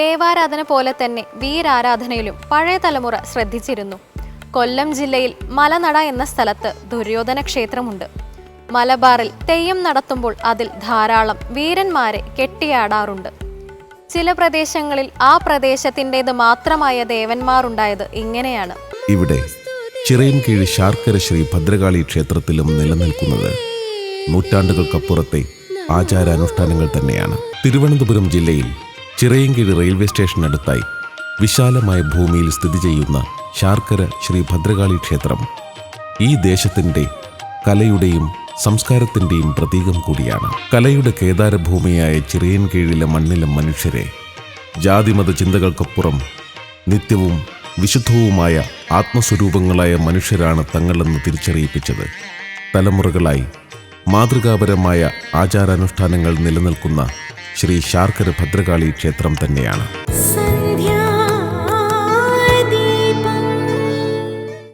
ദേവാരാധന പോലെ തന്നെ വീരാരാധനയിലും പഴയ തലമുറ ശ്രദ്ധിച്ചിരുന്നു. കൊല്ലം ജില്ലയിൽ മലനട എന്ന സ്ഥലത്ത് ദുര്യോധന ക്ഷേത്രമുണ്ട്. മലബാറിൽ തെയ്യം നടത്തുമ്പോൾ അതിൽ ധാരാളം വീരന്മാരെ കെട്ടിയാടാറുണ്ട്. ചില പ്രദേശങ്ങളിൽ ആ പ്രദേശത്തിൻ്റെത് മാത്രമായ ദേവന്മാരുണ്ടായത് ഇങ്ങനെയാണ്. ഇവിടെ ചിറയൻകീഴ് ശാർക്കര ശ്രീ ഭദ്രകാളി ക്ഷേത്രത്തിലും നിലനിൽക്കുന്നത് നൂറ്റാണ്ടുകൾക്കപ്പുറത്തെ ആചാരാനുഷ്ഠാനങ്ങൾ തന്നെയാണ്. തിരുവനന്തപുരം ജില്ലയിൽ ചിറയൻകീഴ് റെയിൽവേ സ്റ്റേഷനടുത്തായി വിശാലമായ ഭൂമിയിൽ സ്ഥിതി ചെയ്യുന്ന ശാർക്കര ശ്രീ ഭദ്രകാളി ക്ഷേത്രം ഈ ദേശത്തിൻ്റെ കലയുടെയും സംസ്കാരത്തിൻ്റെയും പ്രതീകം കൂടിയാണ്. കലയുടെ കേദാരഭൂമിയായ ചിറയൻകീഴിലെ മണ്ണിലെ മനുഷ്യരെ ജാതിമത ചിന്തകൾക്കപ്പുറം നിത്യവും വിശുദ്ധവുമായ ആത്മസ്വരൂപങ്ങളായ മനുഷ്യരാണ് തങ്ങളെന്ന് തിരിച്ചറിയിപ്പിച്ചത്. തലമുറകളായി മാതൃകാപരമായ ആചാരാനുഷ്ഠാനങ്ങൾ നിലനിൽക്കുന്ന ശ്രീ ശാർക്കര ഭദ്രകാളി ക്ഷേത്രം തന്നെയാണ്.